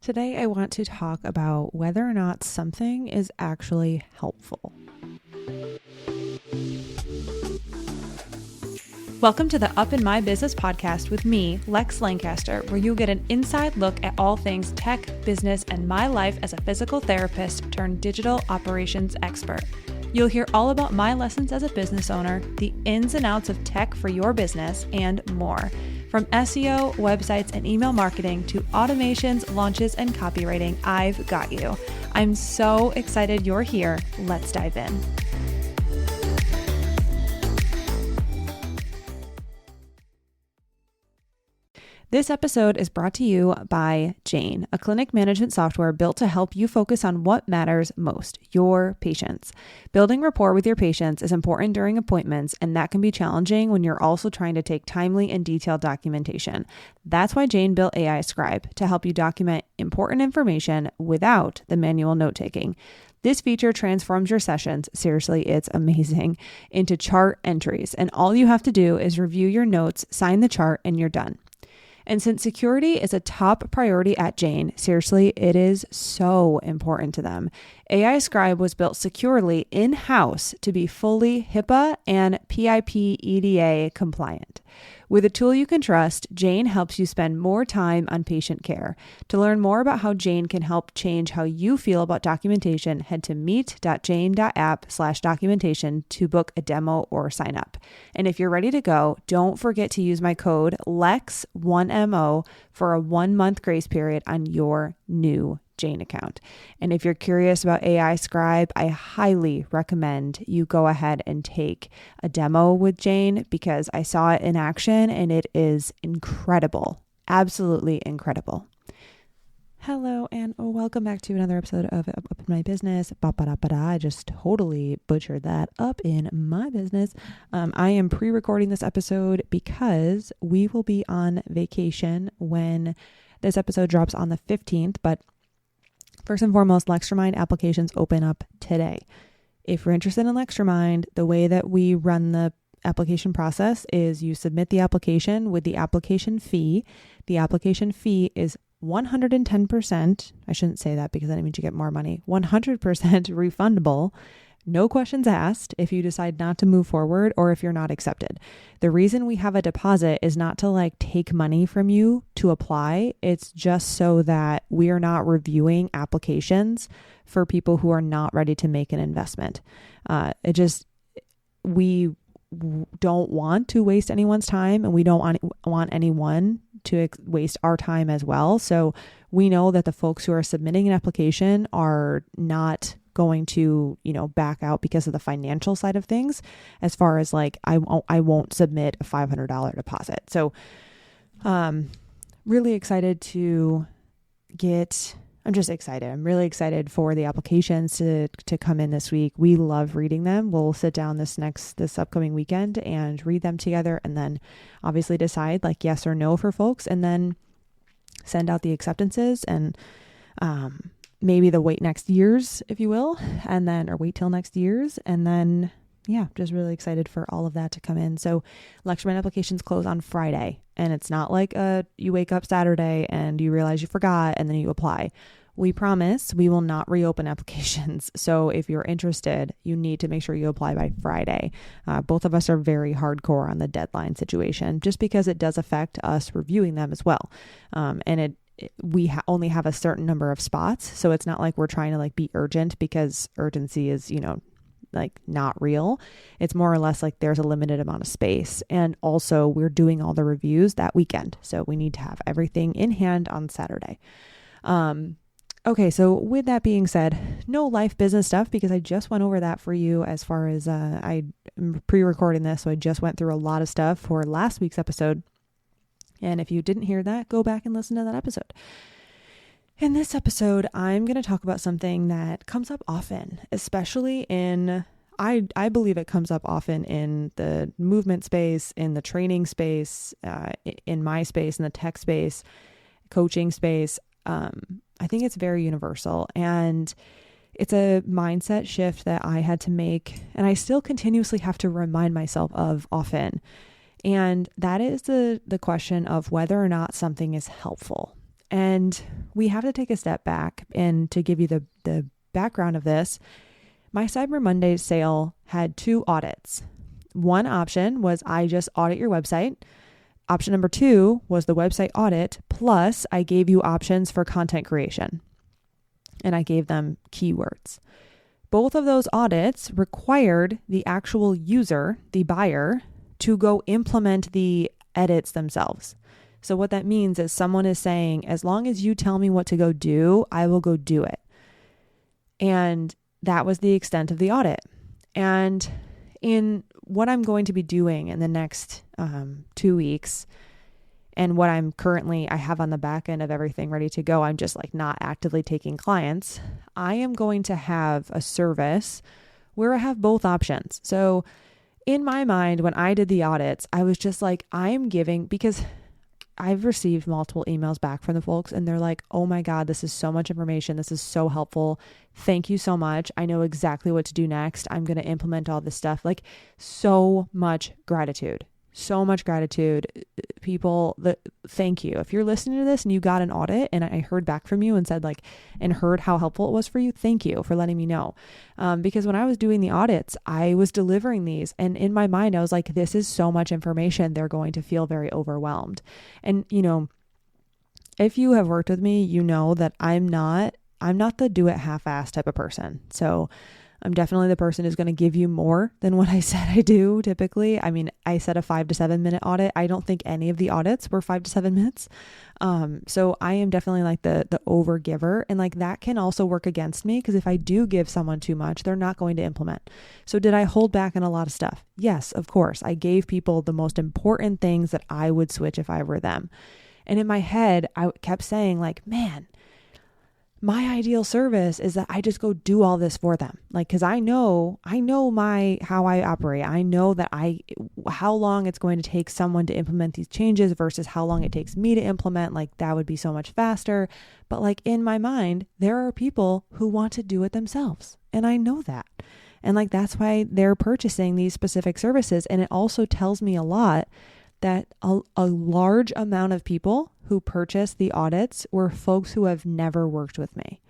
Today, I want to talk about whether or not something is actually helpful. Welcome to the Up in My Business podcast with me, Lex Lancaster, where you'll get an inside look at all things tech, business, and my life as a physical therapist turned digital operations expert. You'll hear all about my lessons as a business owner, the ins and outs of tech for your business, and more. From SEO, websites, and email marketing to automations, launches, and copywriting, I've got you. I'm so excited you're here. Let's dive in. This episode is brought to you by Jane, a clinic management software built to help you focus on what matters most, your patients. Building rapport with your patients is important during appointments, and that can be challenging when you're also trying to take timely and detailed documentation. That's why Jane built AI Scribe to help you document important information without the manual note-taking. This feature transforms your sessions, seriously, it's amazing, into chart entries, and all you have to do is review your notes, sign the chart, and you're done. And since security is a top priority at Jane, seriously, it is so important to them. AI Scribe was built securely in-house to be fully HIPAA and PIP EDA compliant. With a tool you can trust, Jane helps you spend more time on patient care. To learn more about how Jane can help change how you feel about documentation, head to meet.jane.app/documentation to book a demo or sign up. And if you're ready to go, don't forget to use my code LEX1MO for a 1-month grace period on your new Jane account. And if you're curious about AI Scribe, I highly recommend you go ahead and take a demo with Jane because I saw it in action and it is incredible. Absolutely incredible. Hello and welcome back to another episode of Up in My Business. I just totally butchered that. Up in My Business. I am pre-recording this episode because we will be on vacation when this episode drops on the 15th, but first and foremost, Lextramind applications open up today. If you're interested in Lextramind, the way that we run the application process is you submit the application with the application fee. The application fee is 110%. I shouldn't say that because that means you get more money. 100% refundable. No questions asked if you decide not to move forward or if you're not accepted. The reason we have a deposit is not to take money from you to apply. It's just so that we are not reviewing applications for people who are not ready to make an investment. We don't want to waste anyone's time, and we don't want anyone to waste our time as well. So we know that the folks who are submitting an application are not going to, back out because of the financial side of things, as far as I won't submit a $500 deposit. So, really excited I'm just excited. I'm really excited for the applications to come in this week. We love reading them. We'll sit down this upcoming weekend and read them together, and then obviously decide yes or no for folks, and then send out the acceptances and, maybe the wait next year's, if you will, or wait till next year's. And then, just really excited for all of that to come in. So Lextramind applications close on Friday, and it's not like you wake up Saturday and you realize you forgot and then you apply. We promise we will not reopen applications. So if you're interested, you need to make sure you apply by Friday. Both of us are very hardcore on the deadline situation, just because it does affect us reviewing them as well. And we only have a certain number of spots. So it's not like we're trying to be urgent, because urgency is, not real. It's more or less there's a limited amount of space. And also we're doing all the reviews that weekend. So we need to have everything in hand on Saturday. Okay. So with that being said, no life business stuff, because I just went over that for you as far as, I'm pre-recording this. So I just went through a lot of stuff for last week's episode. And if you didn't hear that, go back and listen to that episode. In this episode, I'm going to talk about something that comes up often, especially I believe it comes up often in the movement space, in the training space, in my space, in the tech space, coaching space. I think it's very universal, and it's a mindset shift that I had to make, and I still continuously have to remind myself of often. And that is the question of whether or not something is helpful. And we have to take a step back, and to give you the background of this, my Cyber Monday sale had 2 audits. One option was I just audit your website. Option number 2 was the website audit, plus I gave you options for content creation. And I gave them keywords. Both of those audits required the actual user, the buyer, to go implement the edits themselves. So what that means is someone is saying, as long as you tell me what to go do, I will go do it. And that was the extent of the audit. And in what I'm going to be doing in the next 2 weeks, and what I have on the back end of everything ready to go, I'm just like not actively taking clients. I am going to have a service where I have both options. So in my mind, when I did the audits, I was just like, because I've received multiple emails back from the folks, and they're like, oh my God, this is so much information. This is so helpful. Thank you so much. I know exactly what to do next. I'm going to implement all this stuff. Like, so much gratitude. So much gratitude. People, thank you. If you're listening to this and you got an audit and I heard back from you and said and heard how helpful it was for you, thank you for letting me know. Because when I was doing the audits, I was delivering these, and in my mind, I was like, this is so much information. They're going to feel very overwhelmed. And, if you have worked with me, you know that I'm not the do it half-ass type of person. So I'm definitely the person who's going to give you more than what I said I do typically. I mean, I said a 5 to 7 minute audit. I don't think any of the audits were 5 to 7 minutes. So I am definitely like the over giver, and like that can also work against me, because if I do give someone too much, they're not going to implement. So did I hold back on a lot of stuff? Yes, of course. I gave people the most important things that I would switch if I were them. And in my head, I kept saying like, man, my ideal service is that I just go do all this for them. Like, cause I know how I operate. I know that how long it's going to take someone to implement these changes versus how long it takes me to implement. Like, that would be so much faster. But like in my mind, there are people who want to do it themselves. And I know that. And like, that's why they're purchasing these specific services. And it also tells me a lot that a large amount of people who purchased the audits were folks who have never worked with me.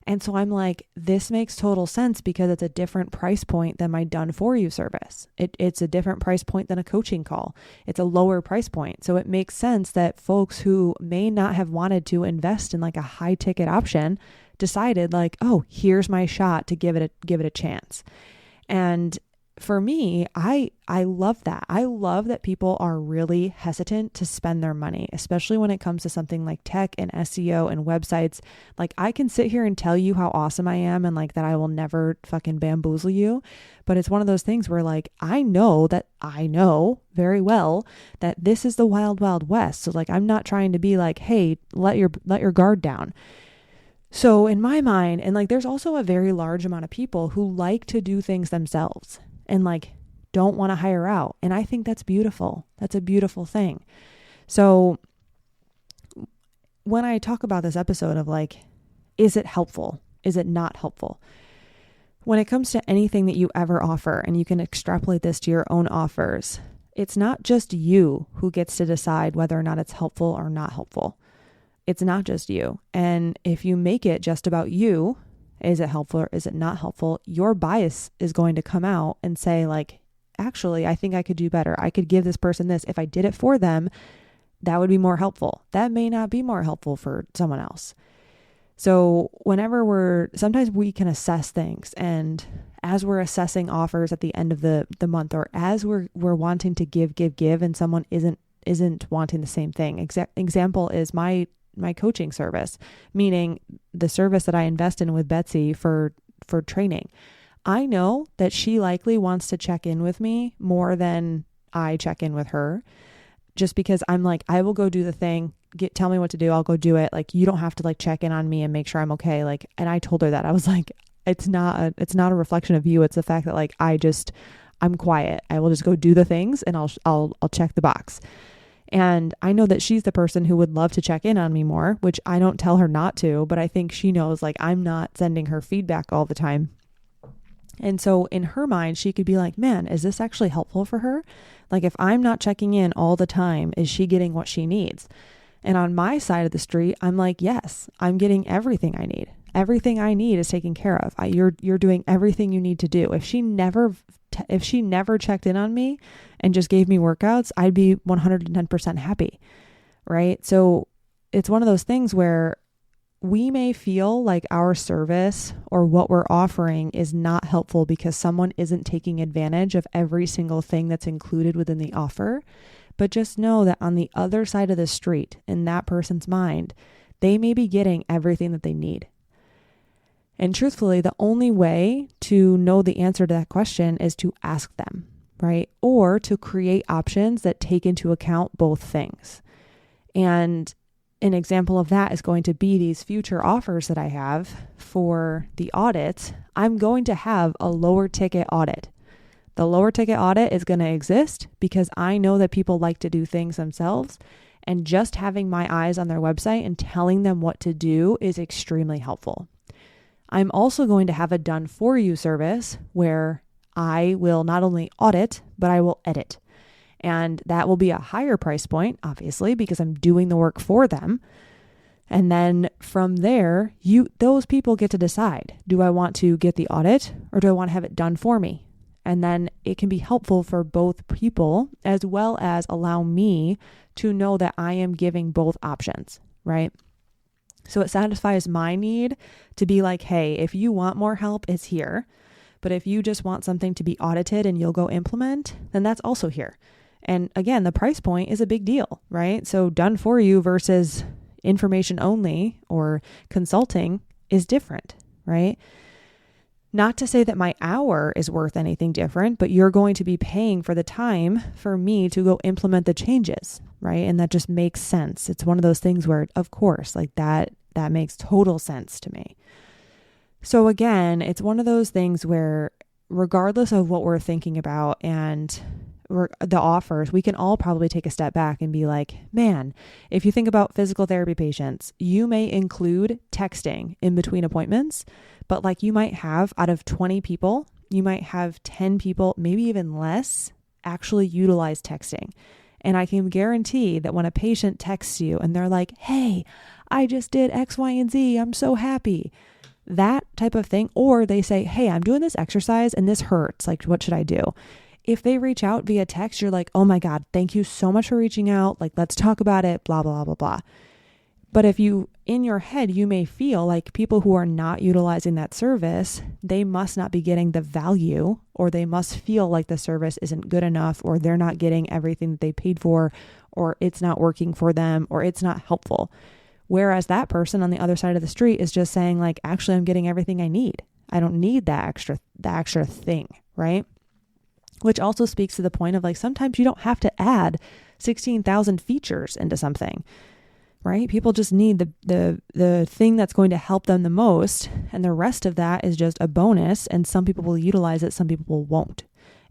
And so I'm like, this makes total sense, because it's a different price point than my done for you service. It's a different price point than a coaching call. It's a lower price point. So it makes sense that folks who may not have wanted to invest in like a high ticket option decided like, oh, here's my shot to give it a chance. And for me, I love that. I love that people are really hesitant to spend their money, especially when it comes to something like tech and SEO and websites. Like, I can sit here and tell you how awesome I am and like that I will never fucking bamboozle you. But it's one of those things where like, I know very well that this is the wild, wild west. So like, I'm not trying to be like, hey, let your guard down. So in my mind, and like, there's also a very large amount of people who like to do things themselves and like don't want to hire out. And I think that's beautiful. That's a beautiful thing. So when I talk about this episode of like, is it helpful? Is it not helpful? When it comes to anything that you ever offer, and you can extrapolate this to your own offers, it's not just you who gets to decide whether or not it's helpful or not helpful. It's not just you. And if you make it just about you, is it helpful or is it not helpful? Your bias is going to come out and say like, actually, I think I could do better. I could give this person this. If I did it for them, that would be more helpful. That may not be more helpful for someone else. So sometimes we can assess things, and as we're assessing offers at the end of the month, or as we're wanting to give, and someone isn't wanting the same thing. Example is my coaching service, meaning the service that I invest in with Betsy for training. I know that she likely wants to check in with me more than I check in with her, just because I'm like, I will go do the thing, tell me what to do, I'll go do it. Like, you don't have to like check in on me and make sure I'm okay. Like, and I told her that. I was like, it's not a reflection of you. It's the fact that like, I'm quiet. I will just go do the things and I'll check the box. And I know that she's the person who would love to check in on me more, which I don't tell her not to, but I think she knows like I'm not sending her feedback all the time. And so in her mind, she could be like, man, is this actually helpful for her? Like, if I'm not checking in all the time, is she getting what she needs? And on my side of the street, I'm like, yes, I'm getting everything I need. Everything I need is taken care of. You're doing everything you need to do. If she never checked in on me and just gave me workouts, I'd be 110% happy, right? So it's one of those things where we may feel like our service or what we're offering is not helpful because someone isn't taking advantage of every single thing that's included within the offer. But just know that on the other side of the street, in that person's mind, they may be getting everything that they need. And truthfully, the only way to know the answer to that question is to ask them, right? Or to create options that take into account both things. And an example of that is going to be these future offers that I have for the audits. I'm going to have a lower ticket audit. The lower ticket audit is going to exist because I know that people like to do things themselves, and just having my eyes on their website and telling them what to do is extremely helpful. I'm also going to have a done for you service where I will not only audit, but I will edit. And that will be a higher price point, obviously, because I'm doing the work for them. And then from there, those people get to decide, do I want to get the audit or do I want to have it done for me? And then it can be helpful for both people, as well as allow me to know that I am giving both options, right? So it satisfies my need to be like, hey, if you want more help, it's here. But if you just want something to be audited and you'll go implement, then that's also here. And again, the price point is a big deal, right? So done for you versus information only or consulting is different, right? Not to say that my hour is worth anything different, but you're going to be paying for the time for me to go implement the changes, right? And that just makes sense. It's one of those things where, of course, like that makes total sense to me. So again, it's one of those things where regardless of what we're thinking about and the offers, we can all probably take a step back and be like, man, if you think about physical therapy patients, you may include texting in between appointments, but like you might have out of 20 people, you might have 10 people, maybe even less, actually utilize texting. And I can guarantee that when a patient texts you and they're like, hey, I just did X, Y, and Z, I'm so happy. That type of thing. Or they say, hey, I'm doing this exercise and this hurts. Like, what should I do? If they reach out via text, you're like, oh my God, thank you so much for reaching out. Like, let's talk about it, blah, blah, blah, blah. But if you, in your head, you may feel like people who are not utilizing that service, they must not be getting the value, or they must feel like the service isn't good enough, or they're not getting everything that they paid for, or it's not working for them, or it's not helpful. Whereas that person on the other side of the street is just saying like, actually, I'm getting everything I need. I don't need that extra thing, right? Which also speaks to the point of like, sometimes you don't have to add 16,000 features into something, right? People just need the thing that's going to help them the most. And the rest of that is just a bonus. And some people will utilize it, some people won't.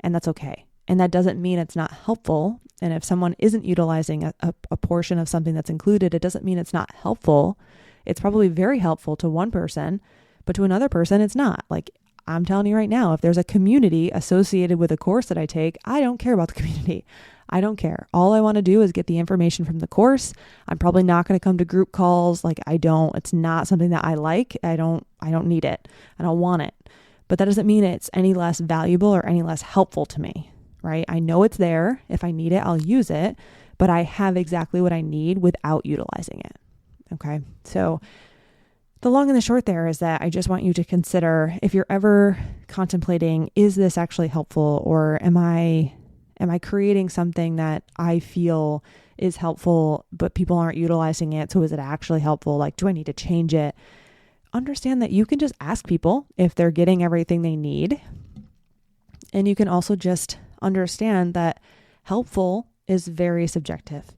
And that's okay. And that doesn't mean it's not helpful. And if someone isn't utilizing a portion of something that's included, it doesn't mean it's not helpful. It's probably very helpful to one person, but to another person, it's not. Like, I'm telling you right now, if there's a community associated with a course that I take, I don't care about the community. I don't care. All I want to do is get the information from the course. I'm probably not going to come to group calls. Like, it's not something that I like. I don't need it. I don't want it. But that doesn't mean it's any less valuable or any less helpful to me, right? I know it's there. If I need it, I'll use it, but I have exactly what I need without utilizing it. Okay. So the long and the short there is that I just want you to consider, if you're ever contemplating, is this actually helpful, or am I creating something that I feel is helpful, but people aren't utilizing it? So is it actually helpful? Like, do I need to change it? Understand that you can just ask people if they're getting everything they need. And you can also just understand that helpful is very subjective.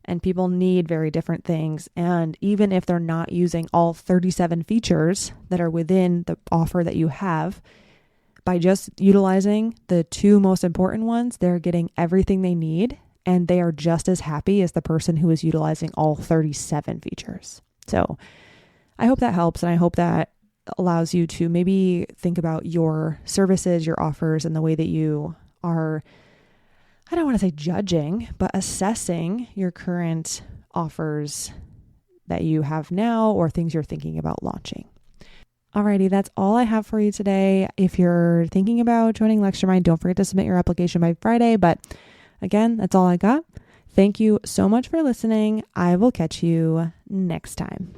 And people need very different things. And even if they're not using all 37 features that are within the offer that you have, by just utilizing the two most important ones, they're getting everything they need. And they are just as happy as the person who is utilizing all 37 features. So I hope that helps. And I hope that allows you to maybe think about your services, your offers, and the way that you are, I don't want to say judging, but assessing your current offers that you have now or things you're thinking about launching. Alrighty, that's all I have for you today. If you're thinking about joining LectureMind, don't forget to submit your application by Friday. But again, that's all I got. Thank you so much for listening. I will catch you next time.